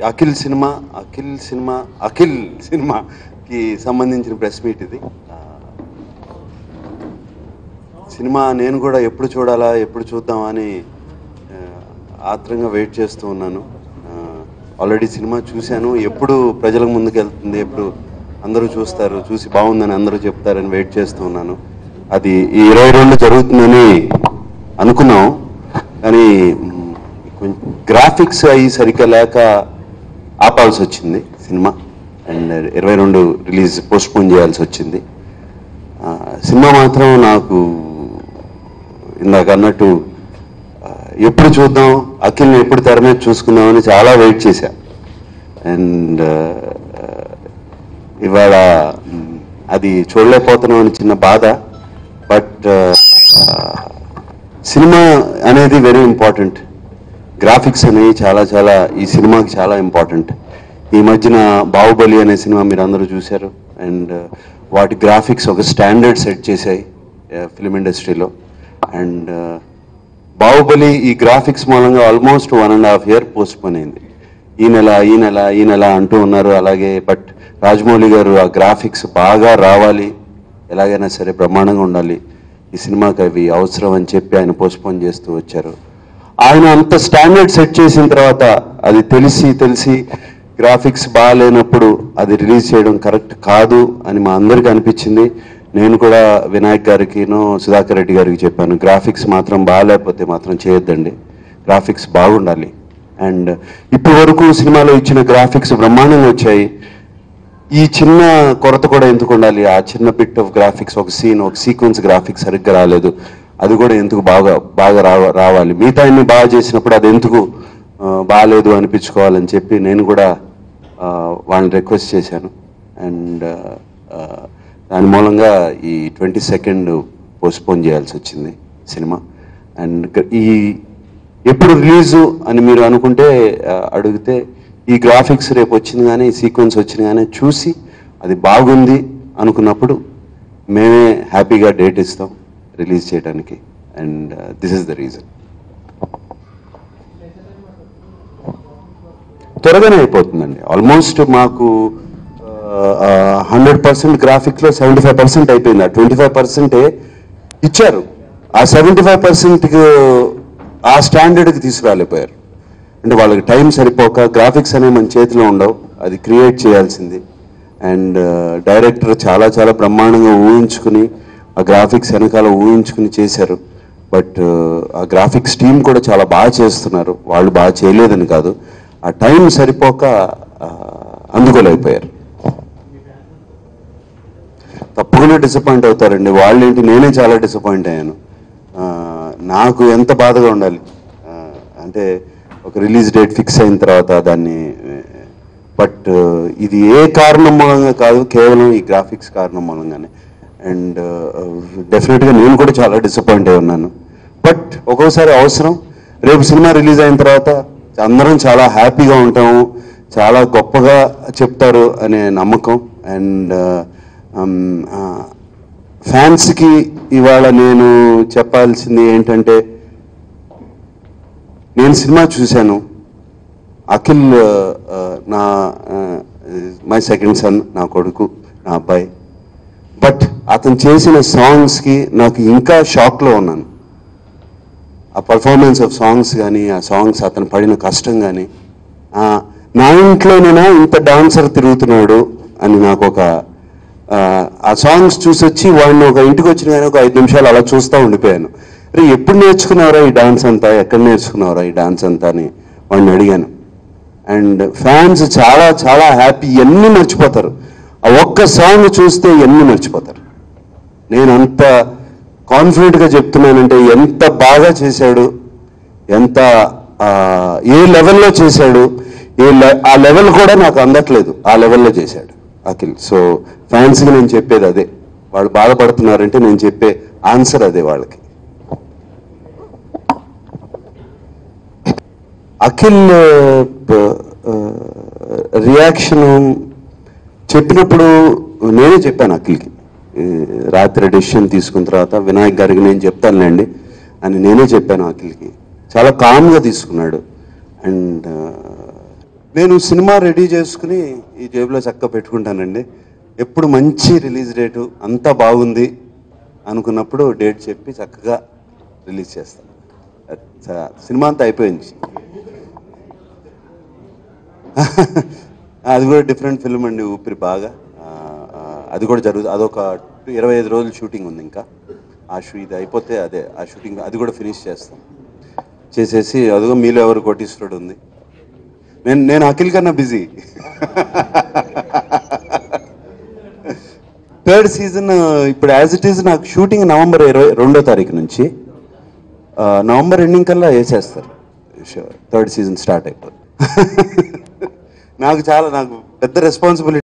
అఖిల్ సినిమాకి సంబంధించిన press meet ఇది. సినిమా నేను కూడా ఎప్పుడు చూడాలా, ఎప్పుడు చూద్దామని ఆత్రంగా వెయిట్ చేస్తూ ఉన్నాను. ఆల్రెడీ సినిమా చూశాను. ఎప్పుడు ప్రజల ముందుకు వెళ్తుంది, ఎప్పుడు అందరూ చూస్తారు, చూసి బాగుందని అందరూ చెప్తారని వెయిట్ చేస్తూ ఉన్నాను. అది ఈ 22 జరుగుతుందని అనుకున్నాం, కానీ గ్రాఫిక్స్ అవి సరిగ్గా లేక ఆపాల్సి వచ్చింది సినిమా. అండ్ 22 రిలీజ్ పోస్ట్పోన్ చేయాల్సి వచ్చింది. సినిమా మాత్రం నాకు ఇందాక అన్నట్టు ఎప్పుడు చూద్దాం, అఖిల్ని ఎప్పుడు తెర మీద చూసుకుందామని చాలా వెయిట్ చేశా. అండ్ ఇవాళ అది చూడలేకపోతున్నామని చిన్న బాధ. బట్ సినిమా అనేది వెరీ ఇంపార్టెంట్. గ్రాఫిక్స్ అనేవి చాలా ఈ సినిమాకి చాలా ఇంపార్టెంట్. ఈ మధ్యన బాహుబలి అనే సినిమా మీరు అందరూ చూశారు. అండ్ వాటి గ్రాఫిక్స్ ఒక స్టాండర్డ్ సెట్ చేశాయి ఫిలిం ఇండస్ట్రీలో. అండ్ బాహుబలి ఈ గ్రాఫిక్స్ మూలంగా ఆల్మోస్ట్ 1.5 year పోస్ట్పోన్ అయింది. ఈ నెల అంటూ ఉన్నారు. అలాగే బట్ రాజమౌళి గారు ఆ గ్రాఫిక్స్ బాగా రావాలి, ఎలాగైనా సరే బ్రహ్మాండంగా ఉండాలి, ఈ సినిమాకి అవి అవసరం అని చెప్పి ఆయన పోస్ట్పోన్ చేస్తూ వచ్చారు. ఆయన అంత స్టాండర్డ్ సెట్ చేసిన తర్వాత అది తెలిసి గ్రాఫిక్స్ బాగాలేనప్పుడు అది రిలీజ్ చేయడం కరెక్ట్ కాదు అని మా అందరికీ అనిపించింది. నేను కూడా వినాయక్ గారికినో సుధాకర్ రెడ్డి గారికి చెప్పాను, గ్రాఫిక్స్ మాత్రం బాగాలేకపోతే మాత్రం చేయొద్దండి, గ్రాఫిక్స్ బాగుండాలి. అండ్ ఇప్పటి వరకు సినిమాలో ఇచ్చిన గ్రాఫిక్స్ బ్రహ్మాండంగా వచ్చాయి. ఈ చిన్న కొరత కూడా ఎందుకు ఉండాలి? ఆ చిన్న బిట్ ఆఫ్ గ్రాఫిక్స్, ఒక సీక్వెన్స్ గ్రాఫిక్స్ సరిగ్గా రాలేదు, అది కూడా ఎందుకు బాగా రావాలి. మిగతా అన్ని బాగా చేసినప్పుడు అది ఎందుకు బాగాలేదు అనిపించుకోవాలని చెప్పి నేను కూడా వాళ్ళని రిక్వెస్ట్ చేశాను. అండ్ దాని మూలంగా ఈ 22nd పోస్ట్పోన్ చేయాల్సి వచ్చింది సినిమా. అండ్ ఈ ఎప్పుడు రిలీజు అని మీరు అనుకుంటే అడిగితే ఈ గ్రాఫిక్స్ రేపు వచ్చింది కానీ, ఈ సీక్వెన్స్ వచ్చింది కానీ చూసి అది బాగుంది అనుకున్నప్పుడు మేమే హ్యాపీగా డేట్ ఇస్తాం రిలీజ్ చేయడానికి. And this is the reason. త్వరగానే అయిపోతుందండి. ఆల్మోస్ట్ మాకు 100% గ్రాఫిక్లో 75% అయిపోయింది. ఆ 25% ఇచ్చారు. ఆ 75%కి ఆ స్టాండర్డ్కి తీసుకురాలేకపోయారు. అంటే వాళ్ళకి టైం సరిపోక, గ్రాఫిక్స్ అనేవి మన చేతిలో ఉండవు, అది క్రియేట్ చేయాల్సింది. అండ్ డైరెక్టర్ చాలా బ్రహ్మాండంగా ఊహించుకుని ఆ గ్రాఫిక్స్ వెనకాల ఊహించుకుని చేశారు. బట్ ఆ గ్రాఫిక్స్ టీం కూడా చాలా బాగా చేస్తున్నారు, వాళ్ళు బాగా చేయలేదని కాదు, ఆ టైం సరిపోక అందుకోలేకపోయారు. తప్పకుండా డిసప్పాయింట్ అవుతారండి. వాళ్ళేంటి, నేనే చాలా డిసప్పాయింట్ అయ్యాను. నాకు ఎంత బాధగా ఉండాలి అంటే ఒక రిలీజ్ డేట్ ఫిక్స్ అయిన తర్వాత దాన్ని, బట్ ఇది ఏ కారణం మూలంగా కాదు, కేవలం ఈ గ్రాఫిక్స్ కారణం మూలంగానే. అండ్ డెఫినెట్గా నేను కూడా చాలా డిసప్పాయింట్ అయి ఉన్నాను. బట్ ఒక్కోసారి అవసరం. రేపు సినిమా రిలీజ్ అయిన తర్వాత అందరం చాలా హ్యాపీగా ఉంటాము, చాలా గొప్పగా చెప్తారు అనే నమ్మకం. అండ్ ఫ్యాన్స్కి ఇవాళ నేను చెప్పాల్సింది ఏంటంటే, నేను సినిమా చూశాను. అఖిల్ మై సెకండ్ సన్, నా కొడుకు, నా అబ్బాయి. బట్ అతను చేసిన సాంగ్స్కి నాకు ఇంకా షాక్లో ఉన్నాను. ఆ పర్ఫార్మెన్స్ ఆఫ్ సాంగ్స్ కానీ, ఆ సాంగ్స్ అతను పడిన కష్టం కానీ, నా ఇంట్లోనైనా ఇంత డాన్సర్ తిరుగుతున్నాడు అని నాకు ఒక ఆ సాంగ్స్ చూసి వచ్చి వాడిని ఒక ఇంటికి వచ్చిన కానీ ఒక 5 నిమిషాలు అలా చూస్తూ ఉండిపోయాను. అరే ఎప్పుడు నేర్చుకున్నారా ఈ డాన్స్ అంతా, ఎక్కడ నేర్చుకున్నారా ఈ డాన్స్ అంతా అని వాడిని అడిగాను. అండ్ ఫ్యాన్స్ చాలా హ్యాపీ, ఎన్ని మర్చిపోతారు. ఆ ఒక్క సాంగ్ చూస్తే ఎన్ని మర్చిపోతారు. నేను అంత కాన్ఫిడెంట్గా చెప్తున్నానంటే ఎంత బాగా చేశాడు, ఎంత ఏ లెవెల్లో చేశాడు, ఆ లెవెల్ కూడా నాకు అందట్లేదు, ఆ లెవెల్లో చేశాడు అఖిల్. సో ఫ్యాన్స్కి నేను చెప్పేది అదే. వాళ్ళు బాధపడుతున్నారంటే నేను చెప్పే ఆన్సర్ అదే వాళ్ళకి. అఖిల్ రియాక్షన్ చెప్పినప్పుడు నేనే చెప్పాను అఖిల్కి, రాత్రి డెసిషన్ తీసుకున్న తర్వాత వినాయక్ గారికి నేను చెప్తానులేండి అని నేనే చెప్పాను అఖిల్కి. చాలా కామ్గా తీసుకున్నాడు. అండ్ నేను సినిమా రెడీ చేసుకుని ఈ జేబులో చక్కగా పెట్టుకుంటానండి. ఎప్పుడు మంచి రిలీజ్ డేటు అంతా బాగుంది అనుకున్నప్పుడు డేట్ చెప్పి చక్కగా రిలీజ్ చేస్తాను. సినిమా అంతా అయిపోయింది. అది కూడా డిఫరెంట్ ఫిల్మ్ అండి, ఊపిరి బాగా. అది కూడా జరుగుతుంది. అదొక 25 రోజులు షూటింగ్ ఉంది. ఇంకా ఇది అయిపోతే అదే ఆ షూటింగ్ అది కూడా ఫినిష్ చేస్తాం. చేసేసి అదిగో మీలో ఎవరు కోటీశ్వరుడు ఉంది. నేను అఖిల్ కన్నా బిజీ. 3rd సీజన్ ఇప్పుడు యాజ్ ఇట్ ఈజ్ నాకు షూటింగ్ నవంబర్ 22వ తారీఖు నుంచి నవంబర్ ఎండింగ్ కల్లా వేసేస్తారు. 3rd సీజన్ స్టార్ట్ అయిపోతుంది. నాకు పెద్ద రెస్పాన్సిబిలిటీ.